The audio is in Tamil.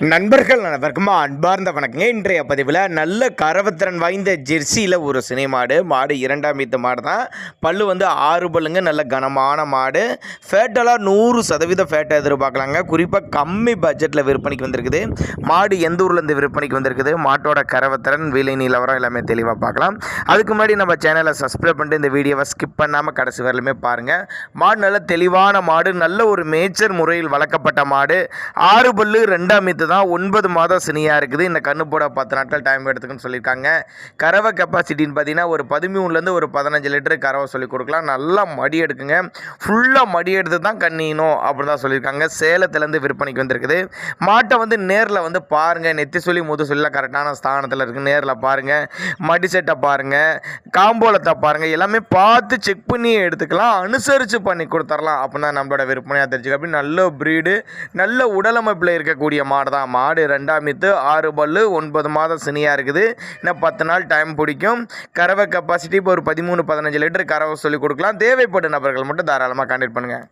நண்பர்கள் அனைவருக்கும் அன்பார்ந்த வணக்கங்க. இன்றைய பதிவில் நல்ல கரவத்திறன் வாய்ந்த ஜெர்சியில் ஒரு சினை மாடு இரண்டாம் ஈத்து மாடு தான். பல்லு 6 பல்லுங்க. நல்ல கனமான மாடு. ஃபேட்டெல்லாம் 100% ஃபேட்டை எதிர்பார்க்கலாங்க. குறிப்பாக கம்மி பட்ஜெட்டில் விற்பனைக்கு வந்திருக்குது. மாடு எந்த ஊர்லேருந்து விற்பனைக்கு வந்திருக்குது, மாட்டோட கரவத்திறன், விலை நிலவரம் எல்லாமே தெளிவாக பார்க்கலாம். அதுக்கு முன்னாடி நம்ம சேனலை சப்ஸ்கிரைப் பண்ணிட்டு இந்த வீடியோவை ஸ்கிப் பண்ணாமல் கடைசி வரலுமே பாருங்கள். மாடு நல்ல தெளிவான மாடு, நல்ல ஒரு மேய்ச்சல் முறையில் வளர்க்கப்பட்ட மாடு. 6 பல்லு, ரெண்டாம் ஈத்து தான். 9 மாதம் சினியாக இருக்குது. இந்த கண்ணு போட 10 நாட்கள் டைம் எடுத்துக்குன்னு சொல்லியிருக்காங்க. கறவை கெப்பாசிட்டின்னு பார்த்தீங்கன்னா ஒரு 13லேருந்து ஒரு 15 லிட்டரு கறவை சொல்லி கொடுக்கலாம். நல்லா மடி எடுக்குங்க. ஃபுல்லாக மடி எடுத்து தான் கண்ணியணும் அப்படின்னு தான் சொல்லியிருக்காங்க. சேலத்துலேருந்து விற்பனைக்கு வந்திருக்குது. மாட்டை நேரில் பாருங்கள். நெத்தி சொல்லி முது சொல்லிலாம் கரெக்டான ஸ்தானத்தில் இருக்குது. நேரில் பாருங்கள். மடி செட்டை பாருங்கள், காம்போலத்தை பாருங்கள். எல்லாமே பார்த்து செக் பண்ணி எடுத்துக்கலாம். அனுசரித்து பண்ணி கொடுத்துடலாம் அப்படின்னு தான் நம்மளோட விற்பனையாக தெரிஞ்சுக்க. அப்படி நல்ல ப்ரீடு, நல்ல உடலமைப்பில் இருக்கக்கூடிய மாடு தான். மாடு ரெண்டாம் ஈத்து, 6 பல்லு, 9 மாதம் சினியாக இருக்குது. இன்னும் 10 நாள் டைம் பிடிக்கும். கறவை கெப்பாசிட்டி இப்போ ஒரு 13-15 லிட்டர் கறவை சொல்லி கொடுக்கலாம். தேவைப்படும் நபர்கள் மட்டும் தாராளமாக கான்டாக்ட் பண்ணுங்கள்.